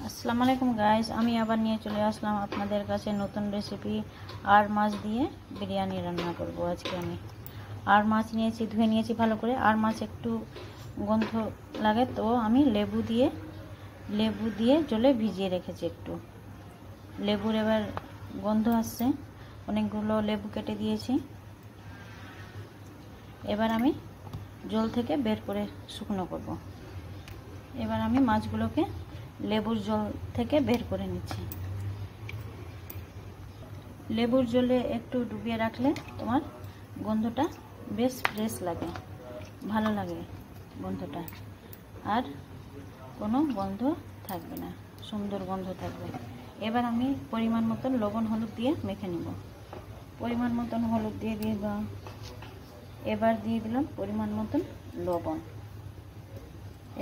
আসসালামু আলাইকুম গাইস, আমি আবার নিয়ে চলে আসলাম আপনাদের কাছে নতুন রেসিপি। আর মাছ দিয়ে বিরিয়ানি রান্না করব আজকে। আমি আর মাছ নিয়েছি, ধুয়ে নিয়েছি ভালো করে। আর মাছ একটু গন্ধ লাগে, তো আমি লেবু দিয়ে জলে ভিজিয়ে রেখেছি। একটু লেবুর এবার গন্ধ আসছে, অনেকগুলো লেবু কেটে দিয়েছি। এবার আমি জল থেকে বের করে শুকনো করব। এবার আমি মাছগুলোকে লেবুর জল থেকে বের করে নিচ্ছি। লেবুর জলে একটু ডুবিয়ে রাখলে তোমার গন্ধটা বেশ ফ্রেশ লাগে, ভালো লাগে গন্ধটা, আর কোনো গন্ধ থাকবে না, সুন্দর গন্ধ থাকবে। এবার আমি পরিমাণ মতন লবণ হলুদ দিয়ে মেখে নেব। পরিমাণ মতন হলুদ দিয়ে দিলাম, এবার দিয়ে দিলাম পরিমাণ মতন লবণ।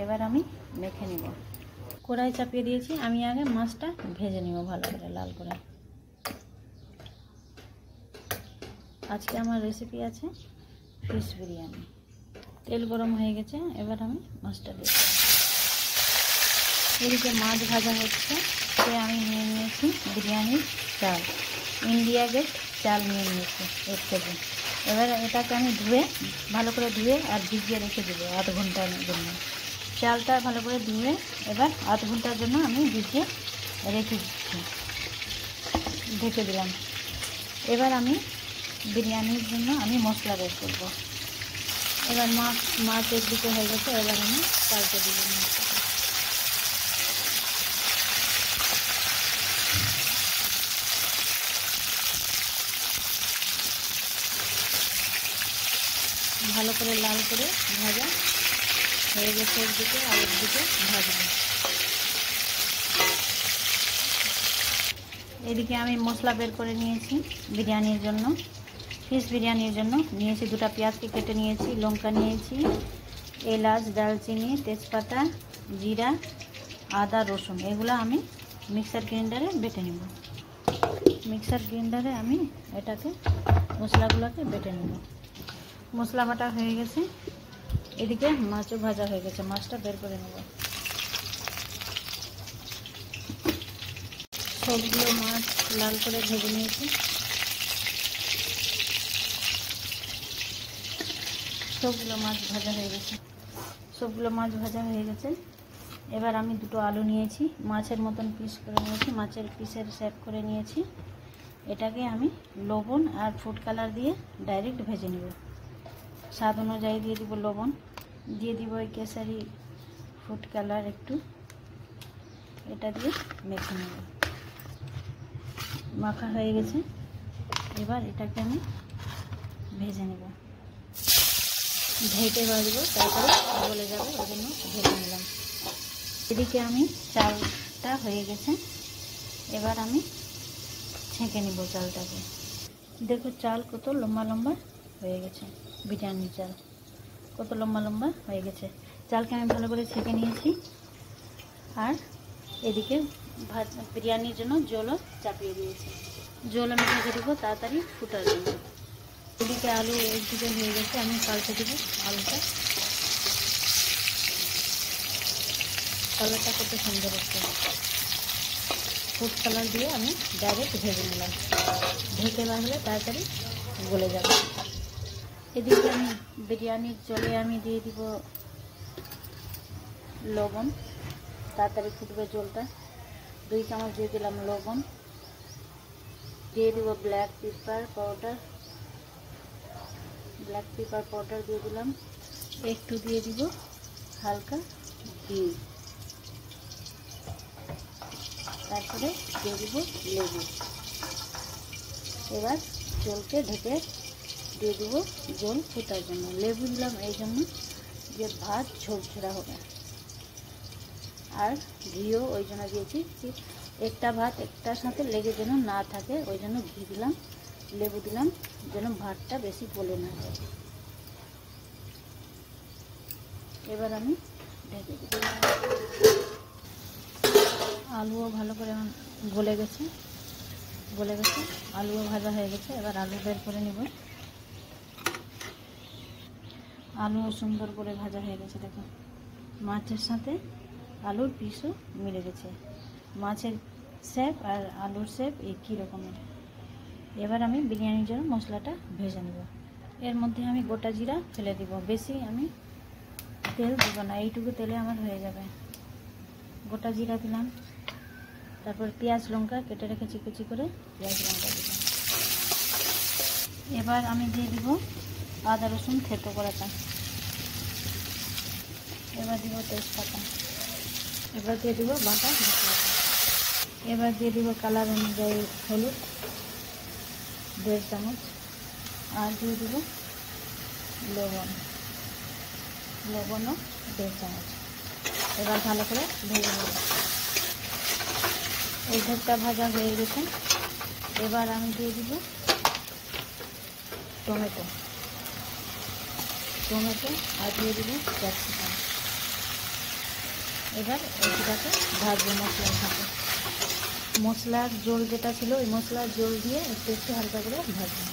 এবার আমি মেখে নেব। কড়াই চাপিয়ে দিয়েছি, আমি আগে মাছটা ভেজে নেব ভালো করে, লাল করে। আজকে আমার রেসিপি আছে ফিশ বিরিয়ানি। তেল গরম হয়ে গেছে, এবার আমি মাছটা দিয়ে দেব। এদিকে মাছ ভাজা হচ্ছে, সে আমি নিয়ে নিয়েছি বিরিয়ানির চাল, ইন্ডিয়া গেট চাল নিয়ে নিয়েছি 1 কেজি। এবার এটাকে আমি ভালো করে ধুয়ে আর ভিজিয়ে রেখে দেবো আধ ঘন্টার জন্য। চালটা ভালো করে ধুয়ে এবার আধ ঘন্টার জন্য আমি ভিজিয়ে রেখে দিচ্ছি, ঢেকে দিলাম। এবার আমি বিরিয়ানির জন্য আমি মশলা বের করব। এবার মাছ একদিকে হয়ে গেছে, এবার আমি পাল্টে দিব। ভালো করে লাল করে ভাজা হয়ে গেছে একদিকে, আর একদিকে ভাজবো। এদিকে আমি মশলা বের করে নিয়েছি বিরিয়ানির জন্য, ফিশ বিরিয়ানির জন্য নিয়েছি 2টা পেঁয়াজকে কেটে নিয়েছি, লঙ্কা নিয়েছি, এলাচ, দারচিনি, তেজপাতা, জিরা, আদা, রসুন, এগুলো আমি মিক্সার গ্রাইন্ডারে বেটে নেব। মিক্সার গ্রাইন্ডারে আমি এটাকে মশলাগুলোকে বেটে নেব। মশলা বাটা হয়ে গেছে, এদিকে মাছও ভাজা হয়ে গেছে, মাছটা বের করে নেব। সবগুলো মাছ লাল করে ভেজে নিয়েছি, সবগুলো মাছ ভাজা হয়ে গেছে। এবার আমি 2টো আলু নিয়েছি, মাছের মতন পিস করে নিয়েছি, মাছের পিসের শেপ করে নিয়েছি। এটাকে আমি লবণ আর ফুড কালার দিয়ে ডাইরেক্ট ভেজে নেব। স্বাদ অনুযায়ী দিয়ে দিব লবণ, দিয়ে দিব ওই কেসারি ফুড কালার একটু, এটা দিয়ে মেখে নেব। মাখা হয়ে গেছে, এবার এটাকে আমি ভেজে নেব। ঢেকে ভাজবো, তারপরে গলে যাবে, ওই জন্য ভেজে নিলাম। এদিকে আমি চালটা হয়ে গেছে, এবার আমি ছেঁকে নিব চালটাকে। দেখো চাল কত লম্বা লম্বা হয়ে গেছে, বিরিয়ানির চাল কত লম্বা লম্বা হয়ে গেছে। চালকে আমি ভালো করে ছেঁকে নিয়েছি, আর এদিকে বিরিয়ানির জন্য জলও চাপিয়ে দিয়েছি। জল আমি ঢেকে দেবো তাড়াতাড়ি ফুটার জন্য। এদিকে আলু একদিকে হয়ে গেছে, আমি পাল্টে দেবো আলুটা। কালারটা কত সুন্দর হচ্ছে, ফুড কালার দিয়ে আমি ডাইরেক্ট ভেজে নিলাম। ঢেকে ভাজলে তাড়াতাড়ি গলে যাবে। এদিকে আমি বিরিয়ানির জলে আমি দিয়ে দিব লবণ, তাড়াতাড়ি ফুটবে জলটা। 2 চামচ দিয়ে দিলাম লবণ, দিয়ে দিব ব্ল্যাক পেপার পাউডার দিয়ে দিলাম, একটু দিয়ে দিব হালকা ঘি, তারপরে দিয়ে দিব লেবু। এবার জলকে ঢেকে দিয়ে দিব জল ফোটার জন্য। লেবু দিলাম এই জন্য যে ভাত ঝরঝরা হবে, আর ঘিও ওই জন্য দিয়েছি যে একটা ভাত একটার সাথে লেগে যেন না থাকে, ওই জন্য ঘি দিলাম, লেবু দিলাম, যেন ভাতটা বেশি গলে না যায়। এবার আমি ঢেকে দিই। আলুও ভালো করে গলে গেছে, আলুও ভাজা হয়ে গেছে। এবার আলু বের করে নিব। আলুও সুন্দর করে ভাজা হয়ে গেছে, দেখো মাছের সাথে আলুর পিসও মিলে গেছে। মাছের শেপ আর আলুর শেপ একই রকমের। এবার আমি বিরিয়ানির জন্য মশলাটা ভেজে নেব। এর মধ্যে আমি গোটা জিরা ফেলে দিব, বেশি আমি তেল দেবো না, এইটুকু তেলে আমার হয়ে যাবে। গোটা জিরা দিলাম, তারপর পেঁয়াজ লঙ্কা কেটে রেখেছি কুচি করে, পেঁয়াজ লঙ্কা দিলাম। এবার আমি দিয়ে দিব আদা রসুন থেতো করাটা। এবার দিব তেজপাতা। এবার দিয়ে দিব বাটা মশলাটা। এবার দিয়ে দিব কালার অনুযায়ী হলুদ 1.5 চামচ, আর দিয়ে দিব লবণও 1.5 চামচ। এবার ভালো করে ভেজে নেব। এই ধারটা ভাজা হয়ে গেছে। এবার আমি দিয়ে দিব টমেটো আর দিয়ে দিব ক্যাপসিকাম। এবার এইটাকে ভাজবো মশলার সাথে। মশলার জল যেটা ছিল ওই মশলার জল দিয়ে একটু হালকা করে ভাজবো।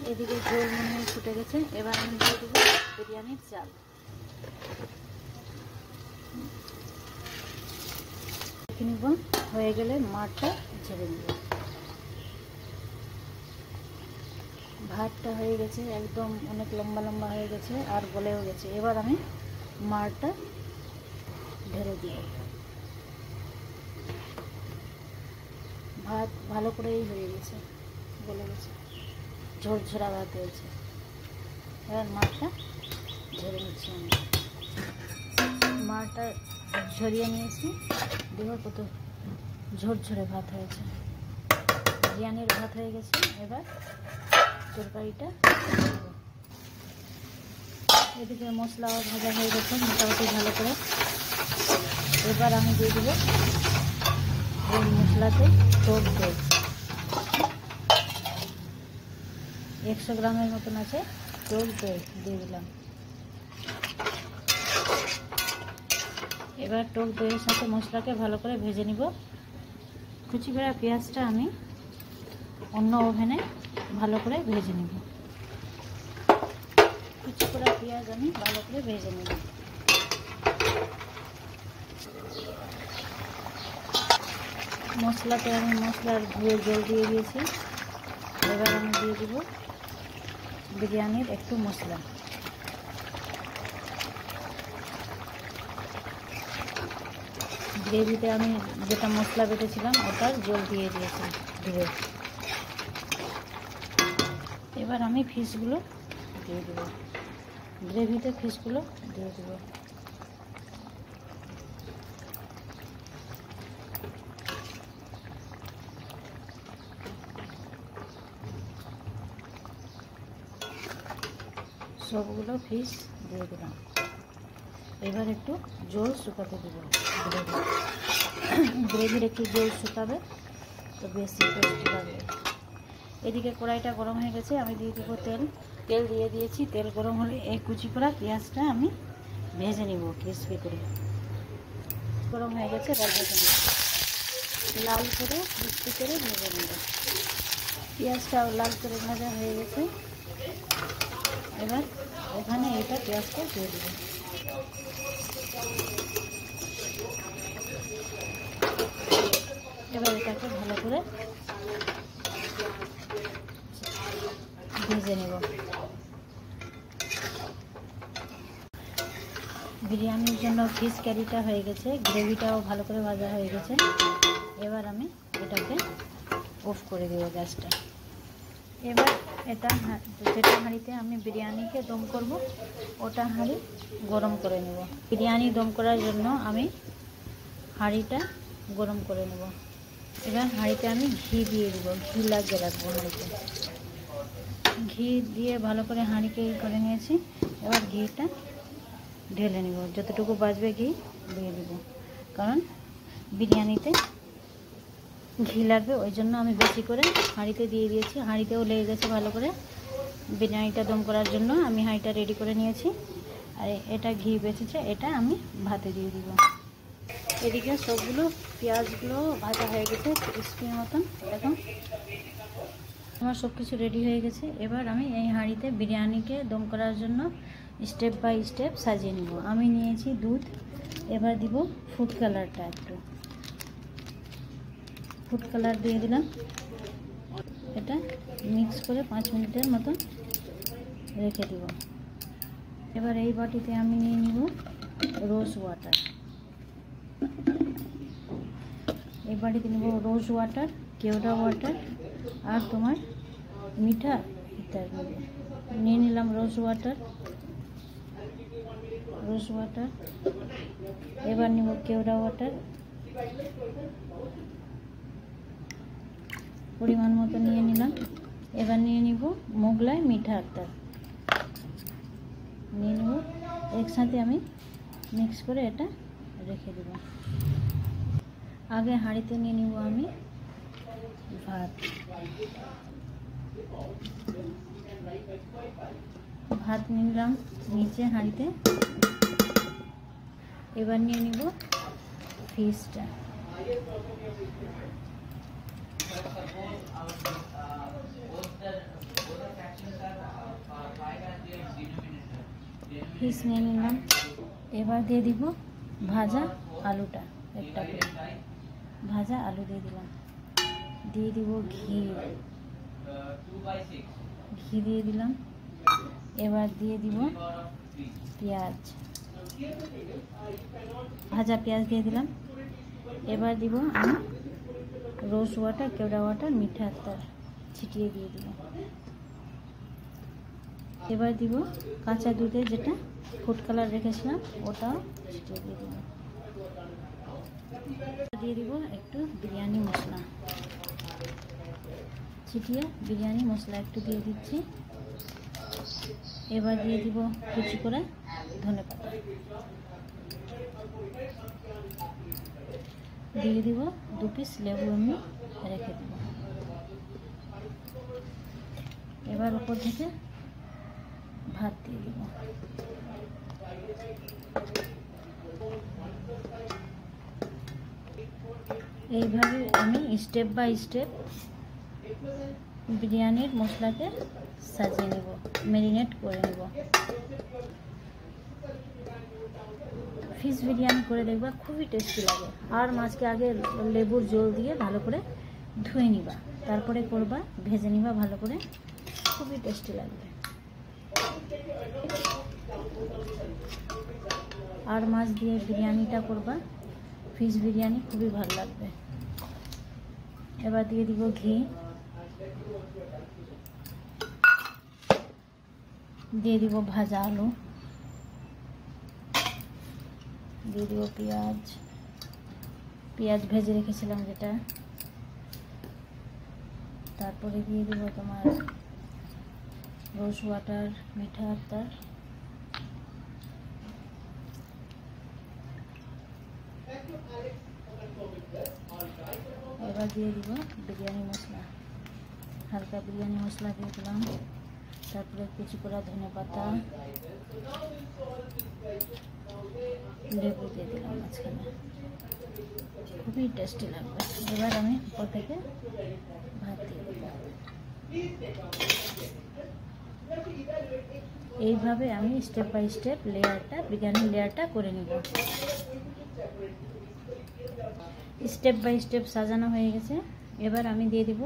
এদিকে জল মনে হয় ফুটে গেছে। এবার আমি দিয়ে দেবো বিরিয়ানির চাল। নিব, হয়ে গেলে মাঠটা ঝেড়ে নেব। ভাতটা হয়ে গেছে, একদম অনেক লম্বা লম্বা হয়ে গেছে আর গলেও গেছে। এবার আমি মাঠটা ঢেলে দিব। ভাত ভালো করেই হয়ে গেছে, গলে গেছে, ঝরঝরা ভাত হয়েছে। এবার মাঠটা ঝেড়ে নিচ্ছি আমি। মাঠটা ঝরিয়ে নিয়েছি, দেখো কত ঝরঝরে ভাত হয়েছে, বিরিয়ানির ভাত হয়ে গেছে। এবার তরকারিটা এদিকে মশলাও ভাজা হয়ে গেছে মোটামুটি ভালো করে। এবার আমি দিয়ে দেবো ওই মশলাতে টক দই, 100 গ্রামের মতন আছে টক দই দিয়ে দিলাম। এবার টক দইয়ের সাথে মশলাকে ভালো করে ভেজে নিব। কুচি করা পেঁয়াজটা আমি অন্য ওভেনে ভালো করে ভেজে নেব। কুচি করা পেঁয়াজ আমি ভালো করে ভেজে নেব। মশলাতে আমি মশলার ধুয়ে জল দিয়ে দিয়েছি। এবার আমি দিয়ে দিব বিরিয়ানির একটু মশলা। গ্রেভিতে আমি যেটা মশলা বেটেছিলাম ওটার জল দিয়ে দিয়েছি ধুয়ে। এবার আমি ফিশগুলো দিয়ে দেব, গ্রেভিতে ফিশগুলো দিয়ে দেব। সবগুলো ফিশ দিয়ে দিলাম। এবার একটু জল শুকাতে দেবো। গ্রেভির একটু জল শুকাবে তো বেশি টেস্টি লাগবে। এদিকে কড়াইটা গরম হয়ে গেছে, আমি দিয়ে দেবো তেল দিয়ে দিয়েছি। তেল গরম হলে এই কুচি করা পেঁয়াজটা আমি ভেজে নিব ক্রিসপি করে। গরম হয়ে গেছে, এবার ভেজে নেব, লাল করে ক্রিসপি করে ভেজে নেব। পেঁয়াজটাও লাল করে ভাজা হয়ে গেছে। এবার এখানে এটা পেঁয়াজটা দিয়ে দেবো। এবার এটাকে ভালো করে ভেজে নেব। বিরিয়ানির জন্য ফিশ কারিটা হয়ে গেছে, গ্রেভিটাও ভালো করে ভাজা হয়ে গেছে। এবার আমি এটাকে অফ করে দেবো গ্যাসটা। এবার এটা যেটা হাঁড়িতে আমি বিরিয়ানিকে দম করব ওটা হাঁড়ি গরম করে নেব। বিরিয়ানি দম করার জন্য আমি হাঁড়িটা গরম করে নেব। এবার হাঁড়িতে আমি ঘি দিয়ে দেবো, ঘি লাগিয়ে রাখবো হাঁড়িতে। ঘি দিয়ে ভালো করে হাঁড়িকে করে নিয়েছি। এবার ঘিটা ঢেলে নেব, যতটুকু বাঁচবে ঘি দিয়ে দেব, কারণ বিরিয়ানিতে ঘি লাগবে, ওই জন্য আমি বেশি করে হাঁড়িতে দিয়ে দিয়েছি। হাঁড়িতেও লেগে গেছে ভালো করে। বিরিয়ানিটা দম করার জন্য আমি হাঁড়িটা রেডি করে নিয়েছি। আর এটা ঘি বেঁচেছে, এটা আমি ভাতে দিয়ে দিব। এদিকে সবগুলো পেঁয়াজগুলো ভাজা হয়ে গেছে ক্রিসপির মতন। দেখুন আমার সব কিছু রেডি হয়ে গেছে। এবার আমি এই হাঁড়িতে বিরিয়ানিকে দম করার জন্য স্টেপ বাই স্টেপ সাজিয়ে নেব। আমি নিয়েছি দুধ, এবার দিব ফুড কালারটা, একটু ফুড কালার দিয়ে দিলাম। এটা মিক্স করে 5 মিনিটের মতন রেখে দিব। এবার এই বাটিতে আমি নিয়ে নিব রোজ ওয়াটার। এই বাটিতে নিব রোজ ওয়াটার, কেওড়া ওয়াটার আর তোমার মিঠা ইত্যাদি নিয়ে নিলাম। রোজ ওয়াটার, এবার নিব কেওড়া ওয়াটার পরিমাণ মতো নিয়ে নিলাম। এবার নিয়ে নিব মোগলাই মিঠা আতর নিয়ে নেব। একসাথে আমি মিক্স করে এটা রেখে দেব। আগে হাঁড়িতে নিয়ে নিব আমি ভাত নিয়ে নিলাম নিচে হাঁড়িতে। এবার নিয়ে নিব ফিশটা। ফিশ নিয়ে নিলাম। এবার দিয়ে দিব ভাজা আলুটা, একটা করে ভাজা আলু দিয়ে দিলাম। দিয়ে দিব ঘি দিয়ে দিলাম। এবার দিয়ে দিব পেঁয়াজ, ভাজা পেঁয়াজ দিয়ে দিলাম। এবার দিব আমি রোজ ওয়াটার, কেওড়া ওয়াটার, মিঠা আতর ছিটিয়ে দিয়ে দিব। এবার দিব কাঁচা দুধে যেটা ফুড কালার রেখেছিলাম ওটাও ছিটিয়ে দিয়ে দিব। দিয়ে দিব একটু বিরিয়ানি মশলা ছিটিয়ে, বিরিয়ানি মশলা একটু দিয়ে দিচ্ছি। এবার দিয়ে দিব কুচি করে ধনেপাতা, দিয়ে দিব 2 পিস লেবু আমি রেখে দিব। এবার উপর থেকে ভাত দিয়ে দিব। এইভাবে আমি স্টেপ বাই স্টেপ বিরিয়ানির মশলাকে সাজিয়ে নেব, ম্যারিনেট করে নেব। ফিশ বিরিয়ানি করে দেখবা খুবই টেস্টি লাগে। আর মাছকে আগে লেবুর জল দিয়ে ভালো করে ধুয়ে নিবা, তারপরে করবা, ভেজে নিবা ভালো করে, খুবই টেস্টি লাগবে। আর মাছ দিয়ে বিরিয়ানিটা করবা, ফিশ বিরিয়ানি খুবই ভালো লাগবে। এবার দিয়ে দিব ঘি, দিয়ে দিব ভাজা আলু, দিয়ে দিব পেঁয়াজ ভেজে রেখেছিলাম যেটা, তারপরে দিয়ে দিব তোমার রোজ ওয়াটার, মিঠা আতর, এবার দিয়ে দিব বিরিয়ানি মশলা, হালকা বিরিয়ানি মশলা দিয়ে দিলাম। তারপরে কুচি করা ধনেপাতা, লেবু দিয়ে দিলাম মাঝখানে, খুবই টেস্টি লাগবে। এবার আমি উপর থেকে ভাত দিয়ে দেব। এইভাবে আমি স্টেপ বাই স্টেপ লেয়ারটা, বিরিয়ানির লেয়ারটা করে নেব। স্টেপ বাই স্টেপ সাজানো হয়ে গেছে। এবার আমি দিয়ে দিব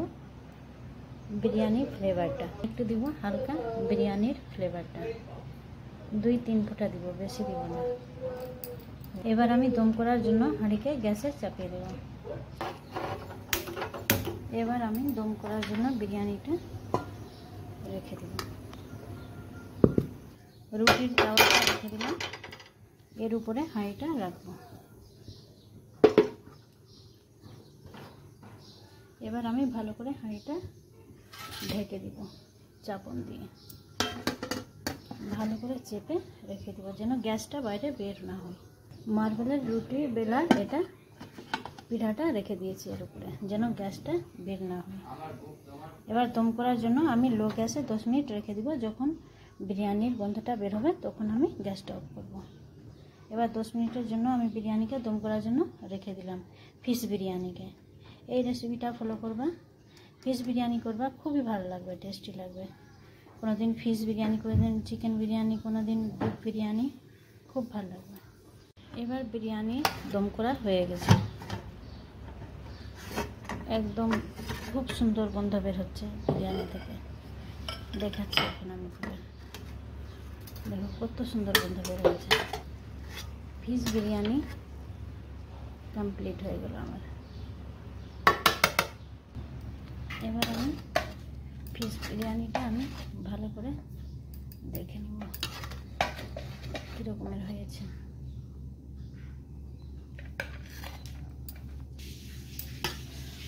বিরিয়ানির ফ্লেভারটা, একটু দিব হালকা বিরিয়ানির ফ্লেভারটা, 2-3 ফোঁটা দিব, বেশি দিব না। এবার আমি দম করার জন্য হাঁড়িকে গ্যাসে চাপিয়ে দেব। এবার আমি দম করার জন্য বিরিয়ানিটা রেখে দেব। রুটির তাওয়াটা রেখে দিলাম, এর উপরে হাঁড়িটা রাখবো। এবার আমি ভালো করে হাঁড়িটা ঢেকে দিব, চাপন দিয়ে ভালো করে চেপে রেখে দেবো, যেন গ্যাসটা বাইরে বের না হয়। মার্বেলের রুটি বেলার এটা পিঠাটা রেখে দিয়েছি এর উপরে, যেন গ্যাসটা বের না হয়। এবার দম করার জন্য আমি লো গ্যাসে 10 মিনিট রেখে দিব। যখন বিরিয়ানির গন্ধটা বের হবে তখন আমি গ্যাসটা অফ করব। এবার 10 মিনিটের জন্য আমি বিরিয়ানিকে দম করার জন্য রেখে দিলাম, ফিশ বিরিয়ানিকে। এই রেসিপিটা ফলো করবা, ফিশ বিরিয়ানি করবা, খুবই ভালো লাগবে, টেস্টি লাগবে। কোনো দিন ফিশ বিরিয়ানি করে দিন, চিকেন বিরিয়ানি, কোনো দিন বিফ বিরিয়ানি, খুব ভালো লাগবে। এবার বিরিয়ানি দম করা হয়ে গেছে, একদম খুব সুন্দর গন্ধ বের হচ্ছে বিরিয়ানি থেকে। দেখাচ্ছি এখন আমি খুলে, দেখো কত সুন্দর গন্ধ বের হয়েছে। ফিশ বিরিয়ানি কমপ্লিট হয়ে গেল আমার। এবার আমি ফিশ বিরিয়ানিটা আমি ভালো করে দেখে নেব কীরকমের হয়েছে।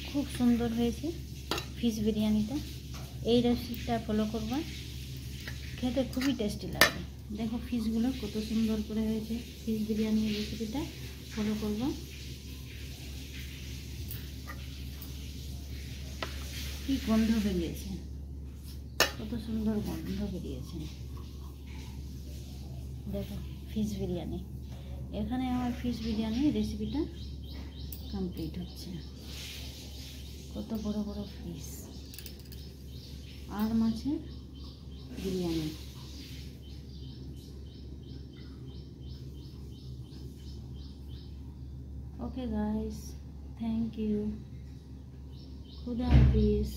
খুব সুন্দর হয়েছে ফিশ বিরিয়ানিটা। এই রেসিপিটা ফলো করবা, খেতে খুবই টেস্টি লাগবে। দেখো ফিশগুলো কত সুন্দর করে হয়েছে। ফিশ বিরিয়ানির রেসিপিটা ফলো করবা। কি গন্ধ বেরিয়েছে, কত সুন্দর গন্ধ বেরিয়েছে। দেখো ফিশ বিরিয়ানি, এখানে আমার ফিশ বিরিয়ানি রেসিপিটা কমপ্লিট হচ্ছে। কত বড় বড় ফিশ আর মাছের biryani. Okay guys, thank you, খুদা হাফিজ।